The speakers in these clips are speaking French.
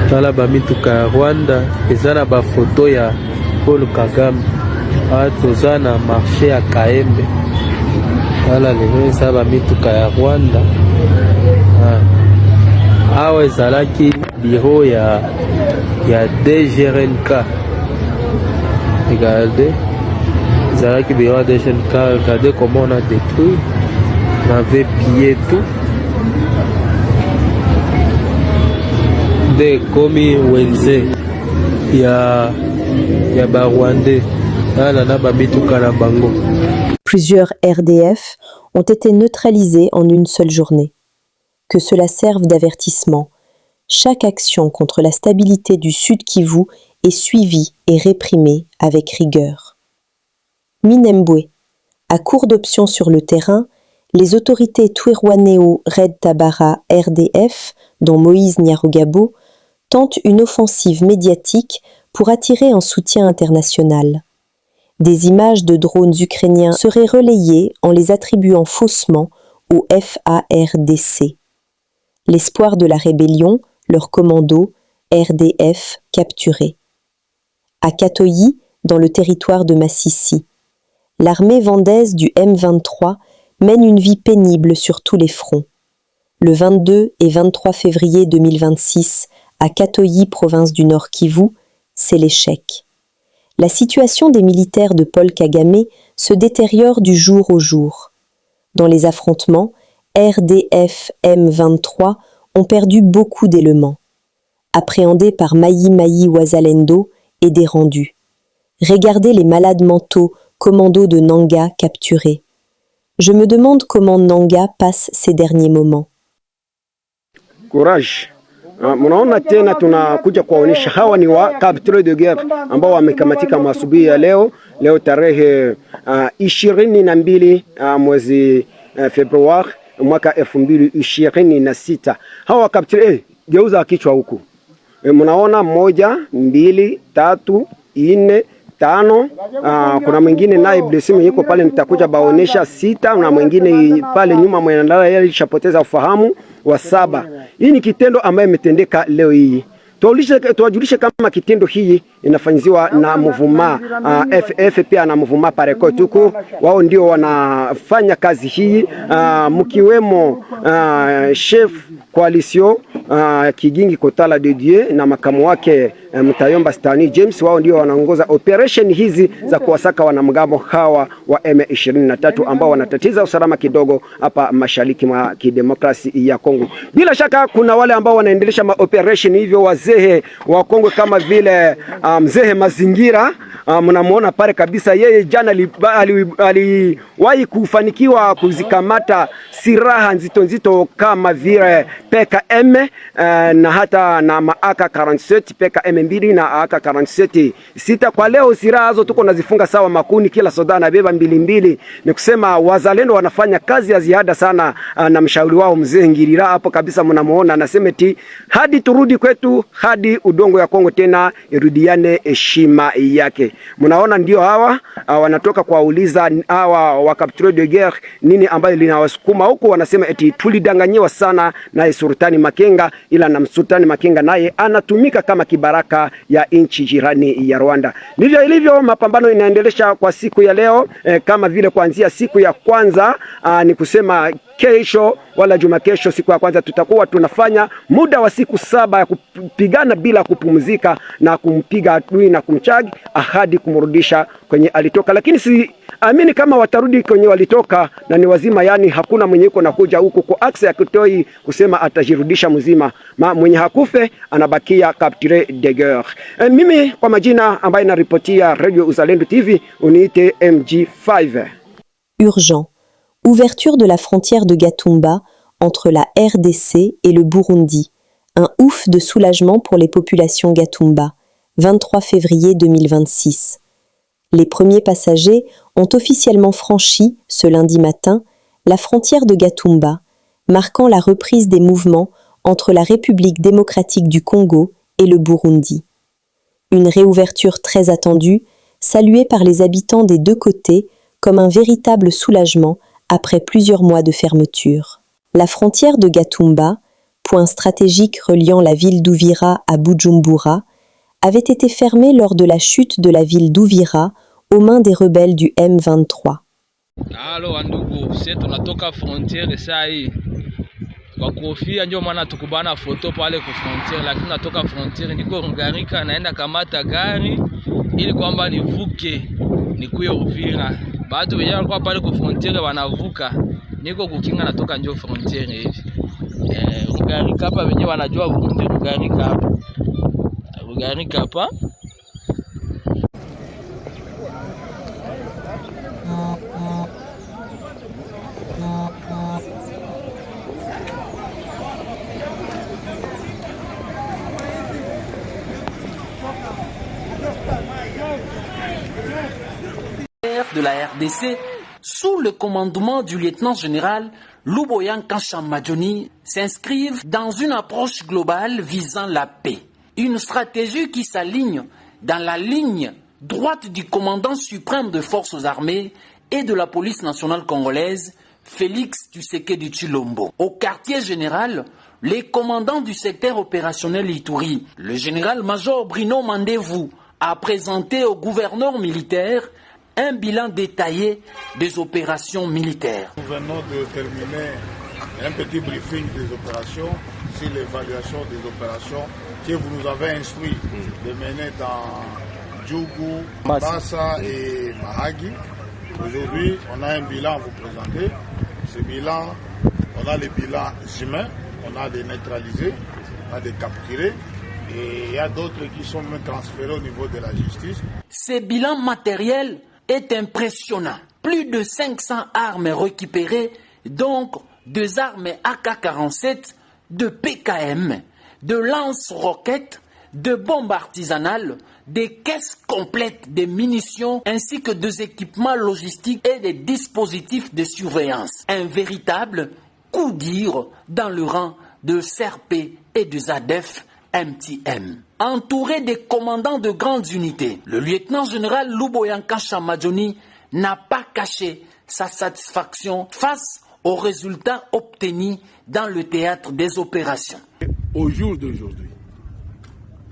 tala bamituka ya Rwanda eza na bafoto ya Paul Kagame. Toza na marché ya Kaembe, tala lelo eza bamituka ya Rwanda. Awa ezalaki bureau ya DGRNK. Regardez, ezalaki bureau ya DGRNK. Regardez comment on a détruit, on avait pillé tout. De komi wenze ya Barwandais. Plusieurs RDF ont été neutralisés en une seule journée. Que cela serve d'avertissement. Chaque action contre la stabilité du Sud Kivu est suivie et réprimée avec rigueur. Minembwe. À court d'options sur le terrain, les autorités Twirwaneho Red Tabara RDF, dont Moïse Nyarugabo, tentent une offensive médiatique pour attirer un soutien international. Des images de drones ukrainiens seraient relayées en les attribuant faussement au FARDC. L'espoir de la rébellion, leur commando, RDF, capturé. À Katoyi, dans le territoire de Massissi, l'armée vendaise du M23 mène une vie pénible sur tous les fronts. Le 22 et 23 février 2026, à Katoyi, province du Nord Kivu, c'est l'échec. La situation des militaires de Paul Kagame se détériore du jour au jour. Dans les affrontements, RDF M23 ont perdu beaucoup d'éléments. Appréhendés par Mayi Wazalendo et des rendus. Regardez les malades mentaux commandos de Nanga capturés. Je me demande comment Nanga passe ces derniers moments. Courage. Mnaona tena tunakuja kuwaonyesha hawa ni wa capture de guerre ambao wamekamatika asubuhi ya leo tarehe 22 mwezi Februari mwaka 2026. Hawa capture geuza kichwa huku. Mnaona 1 2 3 4 5. Kuna mwingine naye blessing yuko pale, nitakuja baonesha 6 na mwingine pale nyuma mwenandala yeye alishapoteza ufahamu wa 7. Hii ni kitendo ambaye imetendeka leo hii. Tuwajulishe kama kitendo hii inafanyiziwa na mvuma FF pia na mvuma Pareko tuko wao ndio wanafanya kazi hii, mkiwemo chef coalition Kigingi Kotala de Dieu na makamu wake Mtayomba Stani James, wao ndio wanaongoza operation hizi za kuwasaka wanamgambo hawa wa M23 ambao wanatatiza usalama kidogo hapa mashariki mwa kidemokrasi ya Kongo. Bila shaka kuna wale ambao wanaendelesha operation hivyo, wazee wa Kongo kama vile mzee mazingira, mnamuona pale kabisa, yeye jana aliwahi kufanikiwa kuzikamata silaha nzito kama vile PKM na hata na maaka 47 PKM 2 na AK 47 6. Kwa leo silaha hizo tuko nazifunga sawa makuni, kila soda na beba 2. Ni kusema wazalendo wanafanya kazi ya ziada sana, na mshauri wao mzee Ngirira hapo kabisa mnamuona anasema eti hadi turudi kwetu, hadi udongo ya Kongo tena irudiane heshima yake. Mnaona ndio hawa wanatoka kuwauliza hawa wa capture de guerre nini ambayo linawasukuma huko. Wanasema eti tulidanganyiwa sana na Sultani Makenga, ila na Sultani Makenga naye anatumika kama kibaraka ya nchi jirani ya Rwanda. Ndivyo ilivyo, mapambano inaendelesha kwa siku ya leo, kama vile kuanzia siku ya kwanza ni kusema kesho wala juma kesho, siku ya kwanza tutakuwa tunafanya muda wa siku 7 ya kupigana bila kupumzika na kumpiga adui na kumchagi ahadi kumrudisha kwenye alitoka. Lakini si amini kama watarudi kwenye walitoka na ni wazima, yani hakuna mwenye yuko nakuja huko kwa akse ya Kitoi kusema atajirudisha mzima. Mwenye hakufe anabakia capture de guerre. Mimi kwa majina ambaye naripotia Radio Uzalendo TV uniite MG5. Urgent. Ouverture de la frontière de Gatumba entre la RDC et le Burundi. Un ouf de soulagement pour les populations Gatumba. 23 février 2026. Les premiers passagers ont officiellement franchi, ce lundi matin, la frontière de Gatumba, marquant la reprise des mouvements entre la République démocratique du Congo et le Burundi. Une réouverture très attendue, saluée par les habitants des deux côtés comme un véritable soulagement après plusieurs mois de fermeture. La frontière de Gatumba, point stratégique reliant la ville d'Uvira à Bujumbura, avait été fermé lors de la chute de la ville d'Uvira aux mains des rebelles du M23. Halo wandugu, sisi tunatoka frontiere saa hii. Kwa kofia ndio maana tukubana foto pale kwa frontiere, lakini natoka frontiere niko Rugarika naenda kamata gari ili kwamba nivuke nikuye Uvira. Watu wenyewe walikuwa pale kwa frontiere wanavuka. Niko kukinga natoka ndio frontiere hivi. Rugarika hapa wenyewe wanajua Burundi Rugarika hapa. Rugarika hapa. De la RDC, sous le commandement du lieutenant-général Louboyan Kanshamadjoni, s'inscrivent dans une approche globale visant la paix. Une stratégie qui s'aligne dans la ligne droite du commandant suprême des forces armées et de la police nationale congolaise, Félix Tshisekedi Tshilombo. Au quartier général, les commandants du secteur opérationnel Ituri, le général-major Bruno Mandevou, a présenté au gouverneur militaire un bilan détaillé des opérations militaires. Nous venons de terminer un petit briefing des opérations sur l'évaluation des opérations que vous nous avez instruit de mener dans Djougou, Massa et Mahagi. Aujourd'hui, on a un bilan à vous présenter. Ce bilan, on a les bilans humains, on a des neutralisés, on a des capturés. Et il y a d'autres qui sont même transférés au niveau de la justice. Ce bilan matériel est impressionnant. Plus de 500 armes récupérées, donc des armes AK-47, de PKM, de lance-roquettes, de bombes artisanales, des caisses complètes de munitions ainsi que des équipements logistiques et des dispositifs de surveillance. Un véritable coup dur dans le rang de CRP et de ZADF MTM. Entouré des commandants de grandes unités, le lieutenant-général Louboyan Kanshamadjoni n'a pas caché sa satisfaction face aux résultats obtenus dans le théâtre des opérations. Au jour d'aujourd'hui,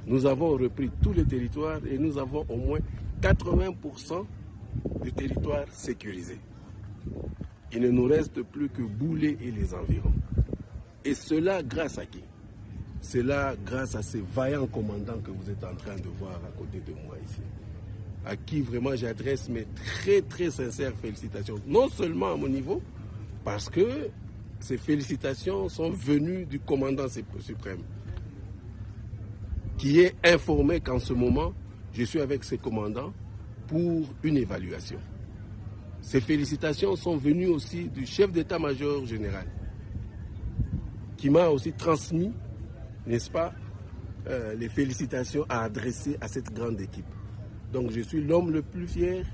nous avons repris tous les territoires et nous avons au moins 80% du territoire sécurisé. Il ne nous reste plus que Boulé et les environs. Et cela grâce à qui? C'est là grâce à ces vaillants commandants que vous êtes en train de voir à côté de moi ici. À qui vraiment j'adresse mes très sincères félicitations. Non seulement à mon niveau, parce que ces félicitations sont venues du commandant suprême, qui est informé qu'en ce moment, je suis avec ces commandants pour une évaluation. Ces félicitations sont venues aussi du chef d'état-major général, qui m'a aussi transmis, n'est-ce pas, les félicitations à adresser à cette grande équipe. Donc je suis l'homme le plus fier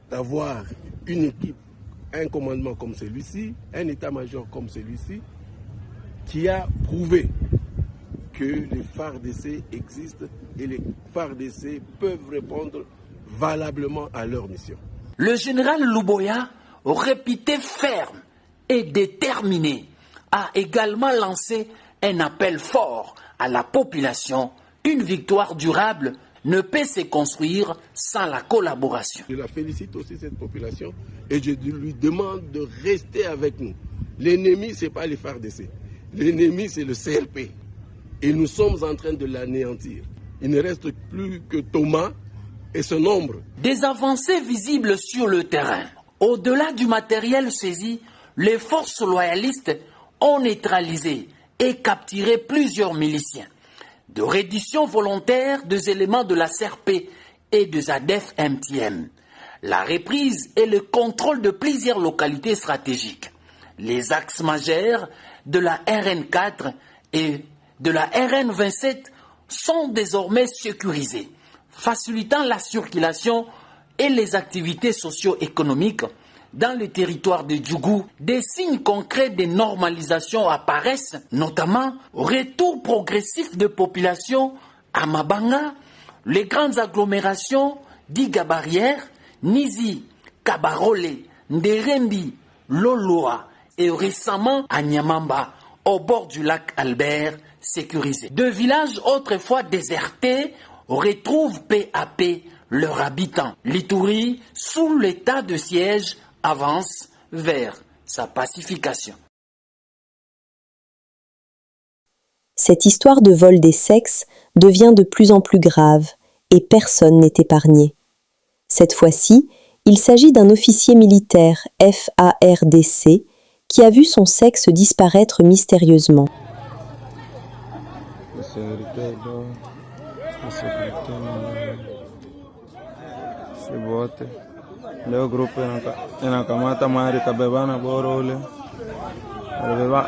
d'avoir une équipe, un commandement comme celui-ci, un état-major comme celui-ci, qui a prouvé que les FARDC existent et les FARDC peuvent répondre valablement à leur mission. Le général Louboya, réputé ferme et déterminé, a également lancé un appel fort à la population. Une victoire durable ne peut se construire sans la collaboration. Je la félicite aussi, cette population, et je lui demande de rester avec nous. L'ennemi, ce n'est pas les FARDC. L'ennemi, c'est le CRP. Et nous sommes en train de l'anéantir. Il ne reste plus que Thomas et son ombre. Des avancées visibles sur le terrain. Au-delà du matériel saisi, les forces loyalistes ont neutralisé et capturé plusieurs miliciens. De reddition volontaire des éléments de la CRP et de ZADF MTM. La reprise et le contrôle de plusieurs localités stratégiques. Les axes majeurs de la RN4 et de la RN27 sont désormais sécurisés, facilitant la circulation et les activités socio-économiques dans le territoire de Djougou. Des signes concrets de normalisation apparaissent, notamment retour progressif de population à Mabanga, les grandes agglomérations d'Iga-Barrière, Nizi, Kabarole, Nderembi, Loloa et récemment à Nyamamba, au bord du lac Albert sécurisé. Deux villages autrefois désertés retrouvent peu à peu leurs habitants. L'Ituri, sous l'état de siège, avance vers sa pacification. Cette histoire de vol des sexes devient de plus en plus grave et personne n'est épargné. Cette fois-ci, il s'agit d'un officier militaire FARDC qui a vu son sexe disparaître mystérieusement. Leo grupo inakamata mahali kabebana boro ule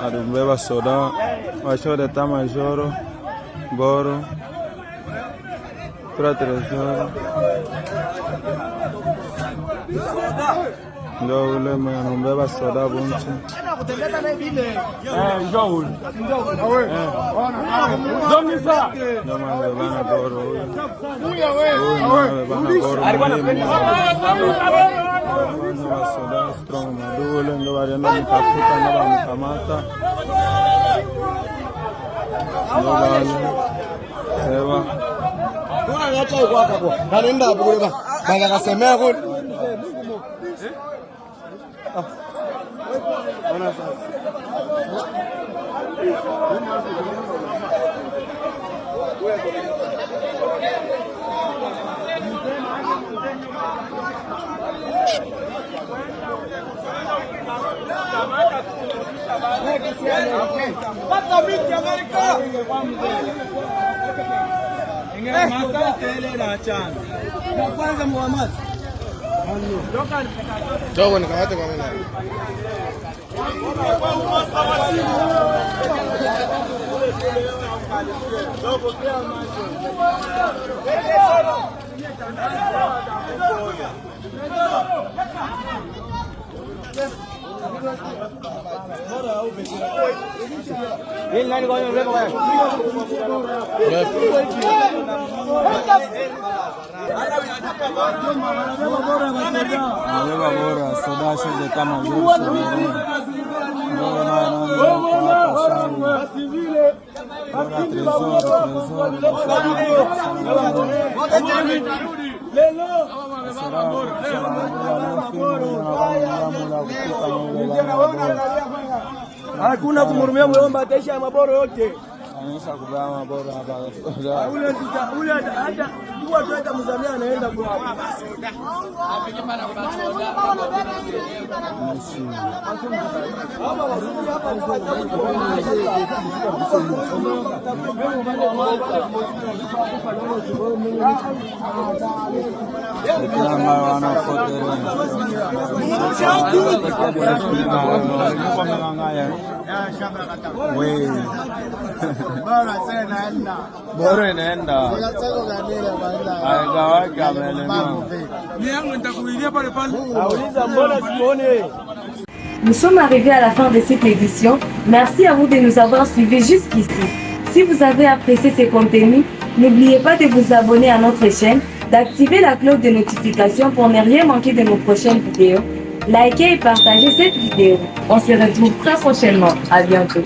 alibeba soda washode tama joro boro pra tresor ndio ule mbeba soda bunchi njoo domisa ndio mabebana boro soda strong madule ndio walienda mtafuta ndio wamkamata sewa kuna ngacha kwa hapo anaenda hapo kule bana akasemea kule ona sasa hakuna kumurumia mwomba ataisha maboro yote. Anaisha kubaya maboro hapa. Ule hata kwa tuenda mzamia anaenda kwa soda. Apige na soda. Nous sommes arrivés à la fin de cette édition. Merci à vous de nous avoir suivis jusqu'ici. Si vous avez apprécié ces contenus, n'oubliez pas de vous abonner à notre chaîne, d'activer la cloche de notification pour ne rien manquer de nos prochaines vidéos. Likez et partagez cette vidéo. On se retrouve très prochainement. À bientôt.